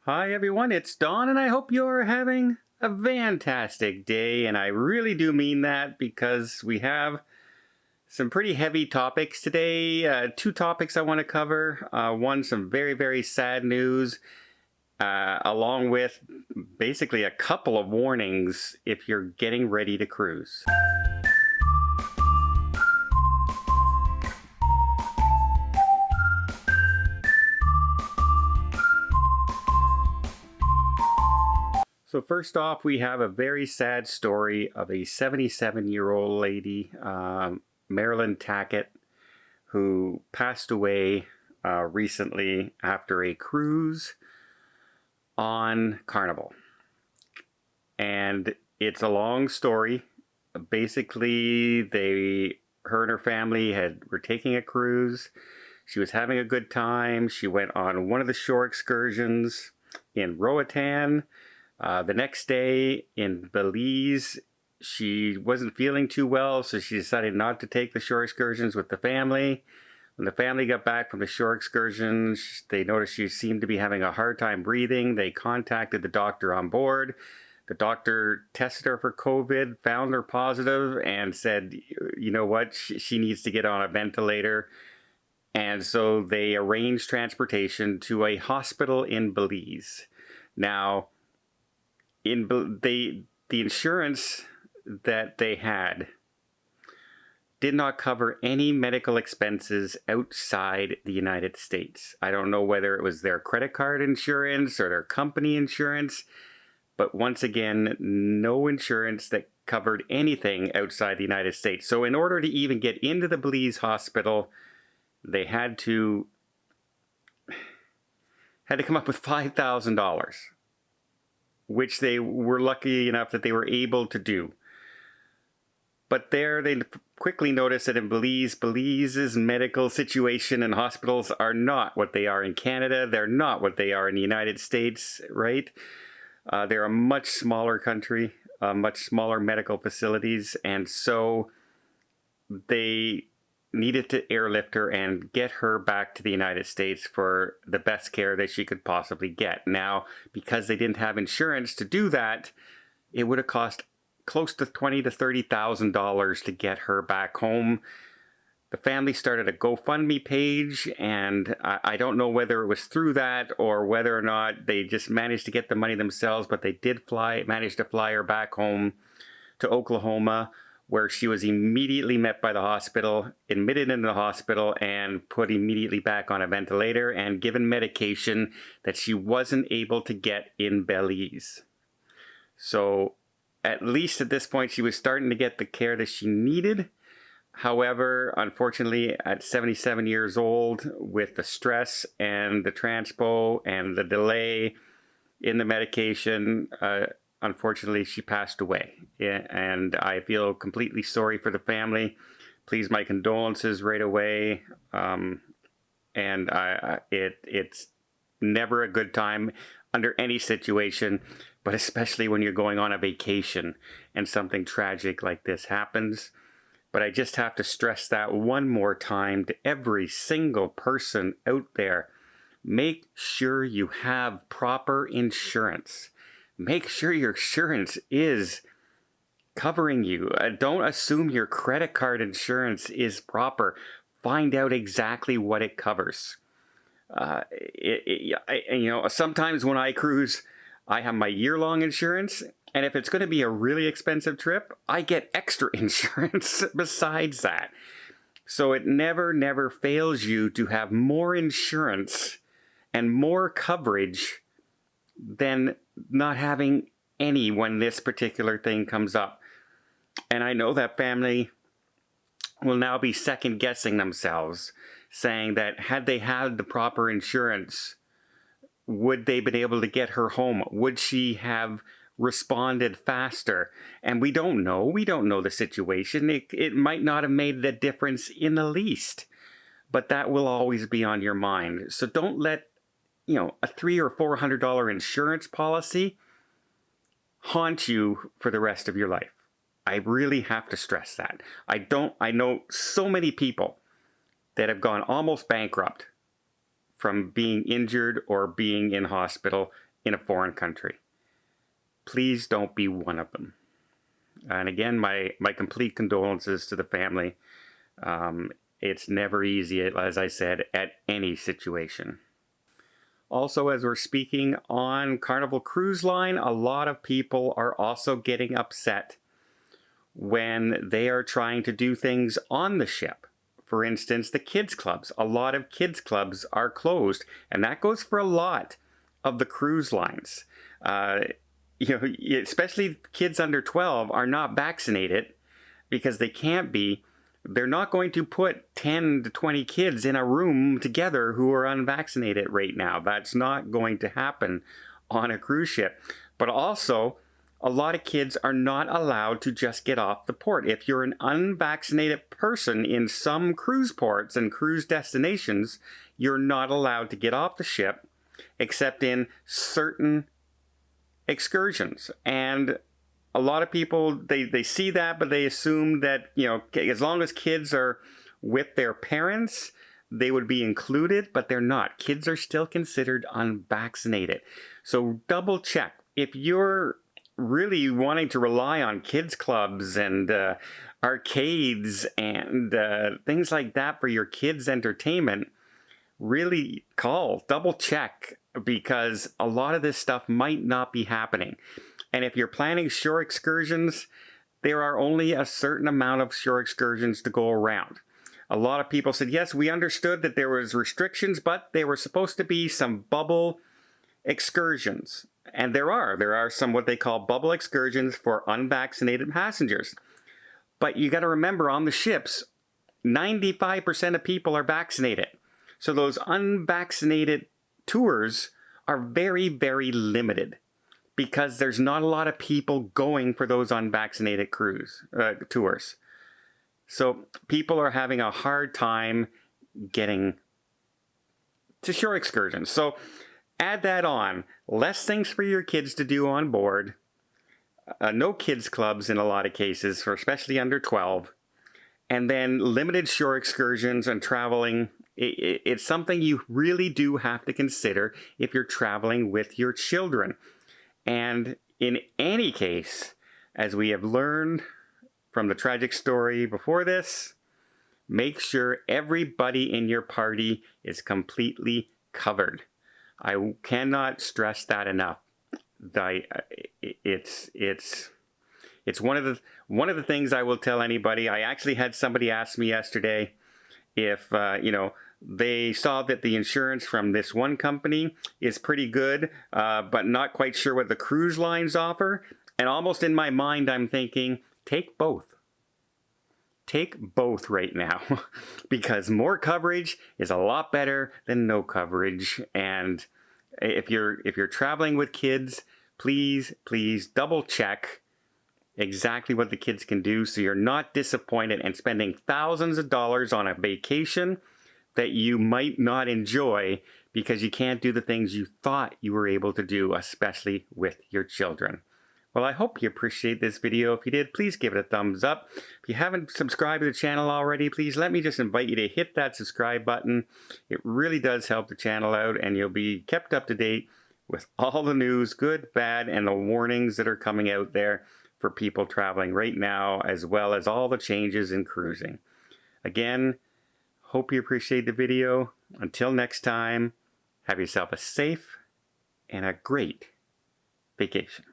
Hi everyone, it's Don and I hope you're having a fantastic day, and I really do mean that because we have some pretty heavy topics today. Two topics I want to cover. One, some very sad news, along with basically a couple of warnings if you're getting ready to cruise. So first off, we have a very sad story of a 77-year-old lady, Marilyn Tackett, who passed away recently after a cruise on Carnival. And it's a long story. Basically, her and her family were taking a cruise. She was having a good time. She went on one of the shore excursions in Roatan. The next day in Belize, she wasn't feeling too well, so she decided not to take the shore excursions with the family. When the family got back from the shore excursions, they noticed she seemed to be having a hard time breathing. They contacted the doctor on board. The doctor tested her for COVID, found her positive, and said, you know what, she needs to get on a ventilator. And so they arranged transportation to a hospital in Belize. Now, the insurance that they had did not cover any medical expenses outside the United States. I don't know whether it was their credit card insurance or their company insurance, but once again, no insurance that covered anything outside the United States. So in order to even get into the Belize hospital, they had to come up with $5,000. Which they were lucky enough that they were able to do. But there they quickly noticed that in Belize's medical situation and hospitals are not what they are in Canada. They're not what they are in the United States, right? They're a much smaller country, much smaller medical facilities, and so they needed to airlift her and get her back to the United States for the best care that she could possibly get. Now, because they didn't have insurance to do that, it would have cost close to $20,000 to $30,000 to get her back home. The family started a GoFundMe page, and I don't know whether it was through that or whether or not they just managed to get the money themselves, but they did manage to fly her back home to Oklahoma, where she was immediately met by the hospital, admitted into the hospital, and put immediately back on a ventilator and given medication that she wasn't able to get in Belize. So at least at this point, she was starting to get the care that she needed. However, unfortunately, at 77 years old, with the stress and the transpo and the delay in the medication, unfortunately, she passed away, and I feel completely sorry for the family. Please, my condolences right away. It's never a good time under any situation, but especially when you're going on a vacation and something tragic like this happens. But I just have to stress that one more time to every single person out there. Make sure you have proper insurance. Make sure your insurance is covering you. Don't assume your credit card insurance is proper. Find out exactly what it covers. Sometimes when I cruise, I have my year-long insurance, and if it's going to be a really expensive trip, I get extra insurance besides that. So it never fails you to have more insurance and more coverage than not having any when this particular thing comes up. And I know that family will now be second guessing themselves, saying that had they had the proper insurance, would they been able to get her home? Would she have responded faster? And we don't know. We don't know the situation. It might not have made the difference in the least, but that will always be on your mind. So don't let a $300 or $400 insurance policy haunt you for the rest of your life. I really have to stress that. I know so many people that have gone almost bankrupt from being injured or being in hospital in a foreign country. Please don't be one of them. And again, my complete condolences to the family. It's never easy, as I said, at any situation. Also, as we're speaking on Carnival Cruise Line, a lot of people are also getting upset when they are trying to do things on the ship. For instance, the kids clubs. A lot of kids clubs are closed, and that goes for a lot of the cruise lines. Especially kids under 12 are not vaccinated because they can't be. They're not going to put 10 to 20 kids in a room together who are unvaccinated right now. That's not going to happen on a cruise ship. But also, a lot of kids are not allowed to just get off the port. If you're an unvaccinated person in some cruise ports and cruise destinations, you're not allowed to get off the ship except in certain excursions. And a lot of people, they see that, but they assume that, as long as kids are with their parents, they would be included, but they're not. Kids are still considered unvaccinated. So double check. If you're really wanting to rely on kids clubs and arcades and things like that for your kids' entertainment, really double check, because a lot of this stuff might not be happening. And if you're planning shore excursions, there are only a certain amount of shore excursions to go around. A lot of people said, yes, we understood that there was restrictions, but there were supposed to be some bubble excursions. And there are some what they call bubble excursions for unvaccinated passengers. But you got to remember, on the ships, 95% of people are vaccinated. So those unvaccinated tours are very, very limited, because there's not a lot of people going for those unvaccinated tours. So people are having a hard time getting to shore excursions. So add that on. Less things for your kids to do on board. No kids clubs in a lot of cases, for especially under 12. And then limited shore excursions and traveling. It's something you really do have to consider if you're traveling with your children. And in any case, as we have learned from the tragic story before this, make sure everybody in your party is completely covered. I cannot stress that enough. It's one of the things I will tell anybody. I actually had somebody ask me yesterday if they saw that the insurance from this one company is pretty good, but not quite sure what the cruise lines offer. And almost in my mind, I'm thinking, take both. Take both right now, because more coverage is a lot better than no coverage. And if you're traveling with kids, please double check exactly what the kids can do, so you're not disappointed and spending thousands of dollars on a vacation that you might not enjoy because you can't do the things you thought you were able to do, especially with your children. Well, I hope you appreciate this video. If you did, please give it a thumbs up. If you haven't subscribed to the channel already, please let me just invite you to hit that subscribe button. It really does help the channel out, and you'll be kept up to date with all the news, good, bad, and the warnings that are coming out there for people traveling right now, as well as all the changes in cruising. Again, hope you appreciate the video. Until next time, have yourself a safe and a great vacation.